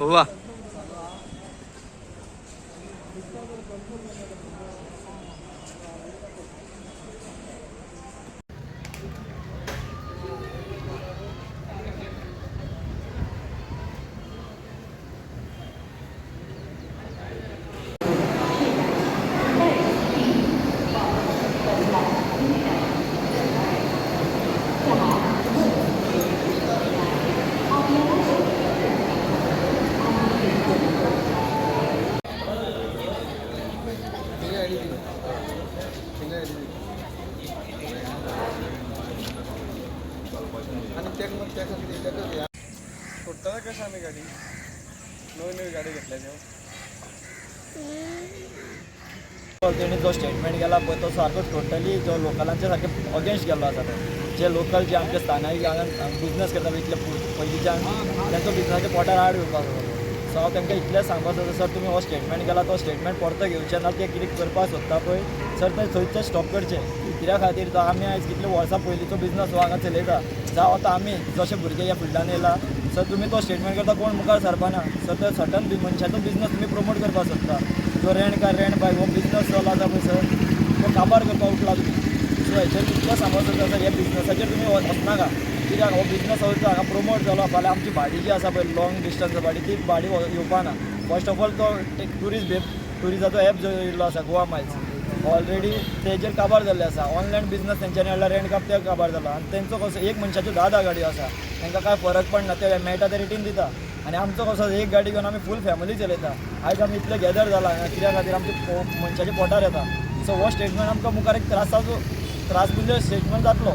वा सोडता कशा आम्ही गाडी नवी गाडी घेतल्या तेणी जो स्टेटमेंट केला पळय तो सारको टोटली जो लोकलांच्या सारके अगेन्स्ट गेल्लो आसा तो जे लोकल जे आमचे स्थानिक हांगा बिजनस करता इतले पयलींच्यान त्यांचो बिजनसाच्या पोटार आड येवपाक सो हांव तांकां इतलेंच सांगपाक सोदता सर तुमी हो स्टेटमेंट केला तो स्टेटमेंट परतो घेवचे ना ते कितें करपाक सोदता पळय सर ते थंयच स्टॉप करचे कित्या खातीर तो आमी आयज कितले वर्सां पयलींचो बिजनस हो हांगा चलयता जावं आतां आमी जशे भुरगे ह्या फिल्डान येयला सर तुमी तो स्टेटमेंट करता कोण मुखार सरपाना सर तो सटन मनशाचो बिजनस तुमी प्रमोट करपाक सोदता जो रेंट कार रेंट बाय हो बिजनस चलो आसा पळय सर तो काबार करपाक उठला तुमी सो हेचेर कितलें सांगपाक सोदता सर ह्या बिजनसाचेर तुमी वचनाका कित्याक हो बिजनस हांगा प्रमोट जालो फाल्यां आमची भाडी जी आसा पळय लॉंग डिस्टन्स भाडी ती भाडी येवपा ना फर्स्ट ऑफ ऑल तो टुरिस्टाचो एप जो येयल्लो आसा गोवा मायल्स ऑलरेडी तेजेर काबार जाल्ले आसा ऑनलायन बिजनस तेंच्यांनी हाडला रेंट काप ते काबार जाला आनी तेंचो कसो एक मनशाच्यो 10 गाडयो आसा तांकां कांय फरक पडना ते मेळटा ते रेटीन दिता आनी आमचो कसो एक गाडी घेवन आमी फूल फॅमिली चलयता आयज आमी इतले गॅदर जाला कित्या खातीर आमच्या मनशाच्या पोटार येता सो हो स्टेटमेंट आमकां मुखार एक त्रास म्हणजे स्टेटमेंट जातलो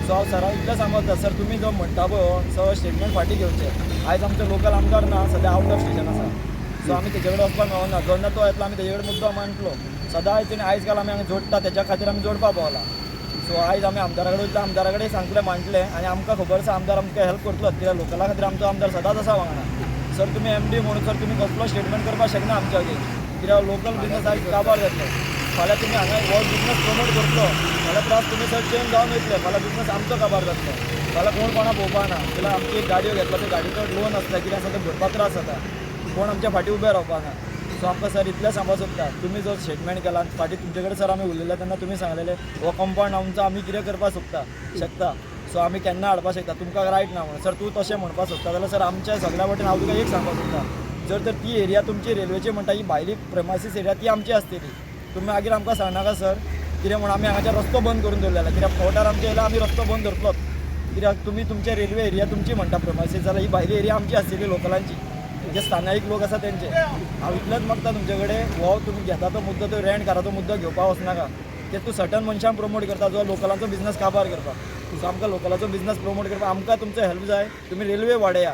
सो हांव सराक इतलें सांगता सर तुमी जो म्हणटा पळय हो सो स्टेटमेंट फाटीं घेवचे आयज आमचो लोकल आमदार ना सद्या आउट ऑफ स्टेशन आसा सो आमी तेजे कडेन वचपाक मेळना जेन्ना तो येतलो आमी तेजे कडेन मुद्दो मांडटलो सदां आयज तेणी आयज काल आमी हांगा जोडटा तेच्या खातीर आमी जोडपाक पावला सो आयज आमी आमदारा कडेन वयतले आमदारा कडेन सांगतलें मांडटलें आनी आमकां खबर आसा आमदार आमकां हेल्प करतलोच कित्याक लोकला खातीर आमचो आमदार सदांच आसा वांगडा सर तुमी एमडी म्हणून सर तुमी कसलो स्टेटमेंट करपाक शकना आमच्या वगेर कित्याक लोकल बिजनस आयज काबार जातलो फाल्यां तुमी हांगा हो बिजनस प्रमोट करतलो फाल्यां त्रास तुमी सर चेंज जावन वयतले फाल्यां बिजनस आमचो काबार जातलो फाल्यां कोण कोणा पळोवपा ना कित्याक आमची एक गाडयो घेतला त्या गाडयेचो लोन आसता कितें आसा तें भरपाक त्रास जाता कोण आमच्या फाटीं उबे रावपाक ना सो आमकां सर इतलें सांगपाक सोदता तुमी जो स्टेटमेंट केला फाटीं तुमचे कडेन सर आमी उलयले तेन्ना तुमी सांगलेले हो कंपाउंड आमचो आमी कितें करपाक शकता सो आमी केन्ना हाडपाक शकता तुमकां रायट ना म्हणून सर तूं तशें म्हणपाक सोदता जाल्यार सर आमच्या सगळ्या वटेन हांव तुका एक सांगपाक सोदता जर तर ती एरिया तुमची रेल्वेची म्हणटा ही भायली प्रमासीस एरिया ती आमची आसतली तुमी मागीर आमकां सांगनाका सर कित्याक म्हणून आमी हांगाच्या रस्तो बंद करून दवरलेला कित्याक पोर्टार आमचे येयला आमी रस्तो बंद धरतलोच कित्याक तुमी तुमचे रेल्वे एरिया तुमची म्हणटा प्रमासीस जाल्यार ही भायली एरिया आमची आसतली लोकलांची जे स्थानिक लोक आसा तेंचे हांव इतलेंच मागता तुमचे कडेन हो तुमी घेता तो मुद्दो तो रेंट काराचो मुद्दो घेवपाक वचनाका ते तूं सटन मनशांक प्रमोट करता जो लोकलांचो बिजनस काबार करपाक सो आमकां लोकलाचो बिजनस प्रमोट करपाक आमकां तुमचो हेल्प जाय तुमी रेल्वे वाडया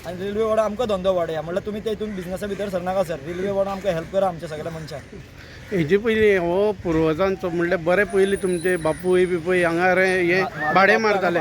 आनी रेल्वे वाडा आमकां धंदो वाडया म्हणल्यार तुमी ते हितून बिजनसा भितर सरनाका सर रेल्वे वाडा आमकां हेल्प करा आमच्या सगळ्या मनशांक हेजे पयलीं हो पुर्वजांचो म्हणल्यार बरे पयलीं तुमचे बापूय बिपूय हांगा हे भाडे मारताले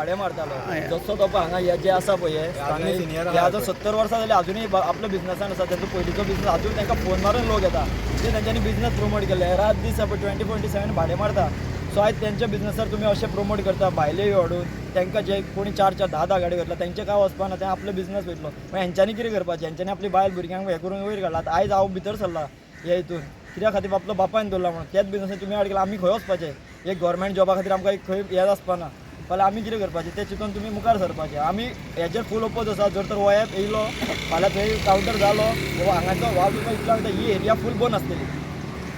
जसो तो हांगा हे जे आसा पळय हे आतां 70 वर्सां जाली अजुनूय आपल्या बिजनसान आसा तेंचो पयलींचो बिजनस अजून तांकां फोन मारून लोक येता ते तेंच्यांनी बिजनस प्रमोट केले रात दीस 20-27 भाडे मारता सो आयज तेंच्या बिजनसार तुमी अशें प्रमोट करता भायले हाडून तांकां जे कोणी 4-10 गाडी घेतला तेंचे काय वचपाना तें आपलो बिजनस वयतलो मागीर हेंच्यांनी कितें करपाचें हेंच्यांनी आपली बायल भुरग्यांक हें करून वयर काडला आयज हांव भितर सरला हे हितून कित्या खातीर आपलो बापायन दवरला म्हणून त्याच बिजनसांत तुमी हाड केला आमी खंय वचपाचें एक गव्हर्मेंट जॉबा खातीर आमकां एक खंय हें आसपाना फाल्यां आमी कितें करपाचें तें चिंतून तुमी मुखार सरपाचें आमी हेजेर फूल ओपोज आसा जर तर हो एप येयलो फाल्यां थंय कावंटर जालो वो हांगाचो वाव तुका इतलो लागता ही एरिया फूल बंद आसतली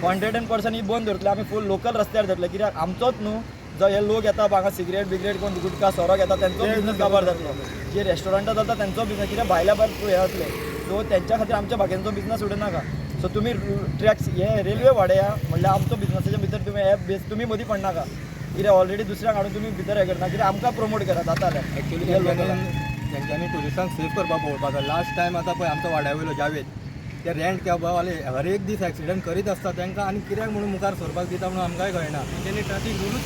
100% ही बंद धरतली आमी फूल लोकल रस्त्यार धरतले कित्याक आमचोच न्हू जो हे लोक येता हांगा सिगरेट बिगरेट कोण गुटखा सोरो घेता तेंचो बिजनस काबार जातलो जे रेस्टॉरंटां जाता तेंचो बिजनस कित्याक भायल्या भायर हे जातले सो तेंच्या खातीर आमच्या बाकींचो बिजनस उडनाका सो तुमी ट्रॅक्स हे रेल्वे वाडया म्हणल्यार आमचो बिजनसाच्या भितर तुमी एप बेस तुमी मदीं पडनाका कित्याक ऑलरेडी दुसऱ्याक हाडून तुमी भितर हें करना कित्याक आमकां प्रमोट करा जातालें एक्चुअली तेंच्यांनी ट्युरिस्टांक सेफ करपाक पळोवपाक जाय लास्ट टायम आतां पळय आमचो वाड्या वयलो जावेद ते रेंट कॅबावाले हर एक दीस एक्सिडंट करीत आसता तांकां आनी कित्याक म्हणून मुखार सरपाक दिता म्हणून आमकांय कळना तेंच्यांनी ट्रॅफीक रुलूच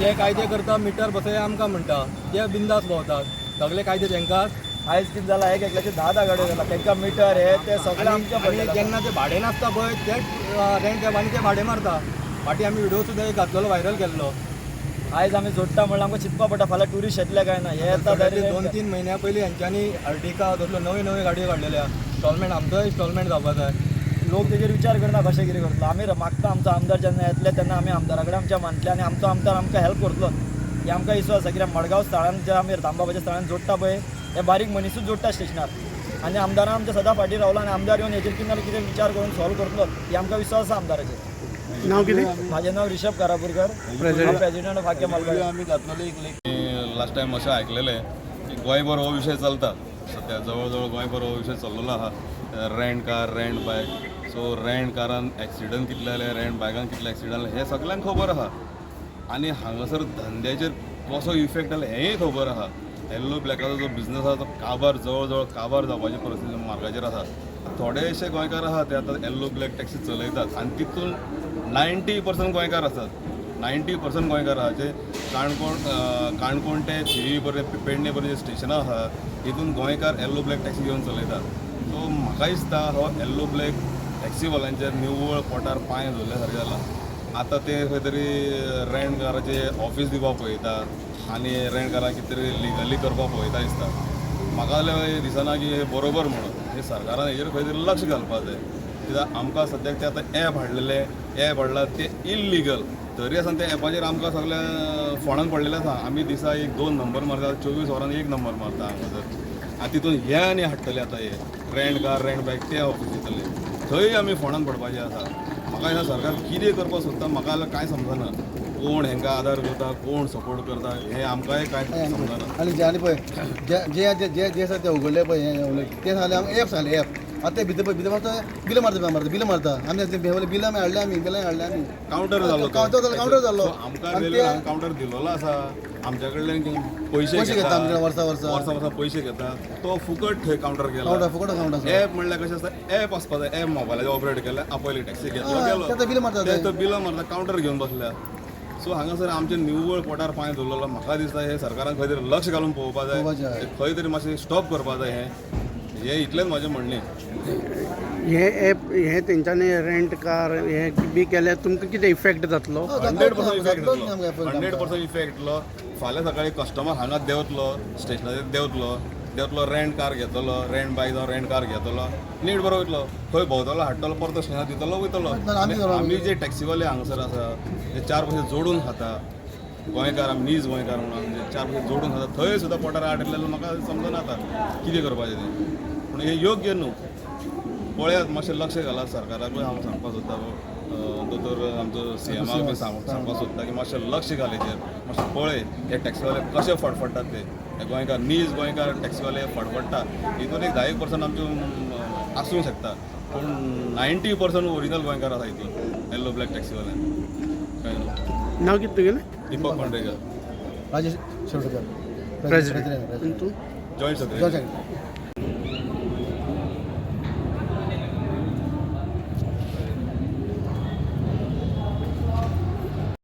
जे कायदे करता मिटर बसय आमकां म्हणटा ते बिंदास भोंवतात सगळे कायदे तांकां आयज कितें जाला एक एकल्याचे 10 गाडयो जाला तांकां मिटर हे ते सगळे आमच्या आनी जेन्ना ते भाडे नासता पळय ते रेंट कॅबांनी ते भाडे मारता फाटीं आमी व्हिडिओ सुद्दां एक घातलेलो व्हायरल केल्लो आयज आमी जोडटा म्हणल्यार आमकां चिंतपा पडटा फाल्यां टुरिस्ट येतले काय ना हे येता सगळ्यांनी 2-3 महिन्या पयलीं यांच्यांनी अर्टिका तसल्यो नव्यो गाडयो काडलेल्या इन्स्टॉलमेंट आमचोय इन्स्टॉलमेंट जावपाक जाय. लोक तेजेर विचार करना कशें कितें करतलो. आमी मागता आमचो आमदार जेन्ना येतले तेन्ना आमी आमदारा कडेन आमच्या मानतले आनी आमचो आमदार आमकां हेल्प करतलो हे आमकां विश्वास आसा. कित्याक मडगांव स्थळान जे आमी रामबाबाच्या स्थळान जोडटा पळय हे बारीक मनीसूच जोडटा स्टेशनार आनी आमदारान आमच्या सदां फाटीं रावला आनी आमदार येवन हेजेर कितें ना कितें विचार करून सॉल्व करतलो ही आमकां विश्वास आसा आमदाराचेर. नाव कितें? म्हाजें नांव रिषभ कारापुरकर, प्रेसिडेंट. प्रेसिडेंट फाके मलबार. लास्ट टायम अशें आयकलेलें की गोंयभर हो विशय चलता सध्या जवळ गोंयभर हो विशय चल्लेलो आहा. रेंट कार रेंट बायक. सो रेंट कारान एक्सिडंट कितले जाले रेंट बायकान कितले एक्सिडंट जाले हें सगळ्यांक खबर आहा आनी हांगासर धंद्याचेर कसो इफेक्ट जालो हेंय खबर आहा. येल्लो ब्लॅकाचो जो बिझनस आसा तो जवळ काबार जावपाची परिस्थिती मार्गाचेर आसा. थोडेशे गोंयकार आहा ते आतां येल्लो ब्लॅक टॅक्सी चलयतात आनी तितून 90% गोंयकार आसात. 90% गोंयकार आहा जे काणकोण ते थिवी पर्यंत पेडणे पर्यंत स्टेशनां आहा तितून गोंयकार येल्लो ब्लॅक टॅक्सी घेवन चलयतात. सो म्हाका दिसता हो येल्लो ब्लॅक टॅक्सीवाल्यांचेर निव्वळ पोटार पांय धरल्या सारकें जाला. आतां ते खंय तरी रेंट काराचे ऑफीस दिवपाक पळयतात आनी रेंट काराक कितें तरी लिगली करपाक पळयता दिसता. म्हाका जाल्यार दिसना की हे बरोबर म्हणून हे सरकारान हेजेर खंय तरी लक्ष घालपाक जाय. कित्याक आमकां सद्याक ते आतां ॲप हाडला ते इल्लिगल तरी आसा त्या ॲपाचेर आमकां सगळे फोंडान पडलेले आसा. आमी दिसा 1-2 नंबर मारतात 24 वरान 1 नंबर मारता हांगासर आनी तितून हे आनी हाडटले आतां हे रेंट कार रेंट बायक ते ऑफीस दितले थंय आमी फोंडान पडपाचे आसा. म्हाका दिसता सरकार कितें करपाक सोदता म्हाका जाल्यार कांय समजना. कोण हेंकां आदार करता कोण सपोर्ट करता हें आमकांय कांय समजना. आनी पळय जे आसा ते उगडले पळय हे ते सांगले आमी एप सांगले एप आतां ते भितर मारता बिल मारता आमी बिल आमी हाडले आमी कावंटर जालो कावंटर जालो आमकां कावंटर दिलोलो आसा आमच्या कडल्यान पयशे घेता घेता आमच्या वर्सा पयशे घेता तो फुकट थंय कावंटर गेलो. फुकट कावंटर ॲप म्हणल्यार कशें आसता ॲप आसपा जाय. ॲप मोबायलाचेर ऑपरेट केल्यार आपयली टॅक्सी गेलो ते बिल मारता ते बिलां मारता कावंटर घेवन बसल्या. सो हांगासर आमचे निव्वळ पोटार पांय दवरलेलो म्हाका दिसता हे सरकारान खंय तरी लक्ष घालून पळोवपाक जाय. खंय तरी मातशें स्टॉप करपाक जाय. हें इतलेंच म्हाजें म्हणणें. हे ॲप हे तेंच्यांनी रेंट कार हे बी केल्यार तुमकां कितें इफेक्ट जातलो? 100% इफेक्ट जातलो. 100% इफेक्ट जातलो. फाल्यां सकाळीं कस्टमर हांगा देंवतलो स्टेशनाचेर देंवतलो रेंट कार घेतलो रेंट बायक जावं रेंट कार घेतलो नीट बरो वयतलो खंय भोंवतलो हाडटलो परतो स्टेशनार दितलो वयतलो. आमी जे टॅक्सीवाले हांगासर आसा ते 4 पयशे जोडून खाता गोंयकार आमी नीज गोंयकार म्हणून 4 पयशे जोडून खाता थंय सुद्दां पोटार आडलेलो म्हाका समजना आतां कितें करपाचें तें. पूण हे योग्य न्हू. पळयात मातशें लक्ष घालात सरकाराकूय हांव सांगपाक सोदता दोतोर आमचो CMाक बी सांगपाक सोदता की मातशें लक्ष घाल हेजेर मातशें पळय हे टॅक्सीवाले कशे फडफडटात ते गोंयकार नीज गोंयकार टॅक्सीवाले फडफडटा हितून एक 10% आमचे आसूंक शकता पूण 90% ओरिजिनल गोंयकार आसा हितून येल्लो ब्लॅक टॅक्सीवाल्यान कळ्ळें न्हू. नाव कितें तुगेलें? दीपक कोंड्रेकर राजेश शेवटकर प्रेसिडेंट. तूं? Joint secretary.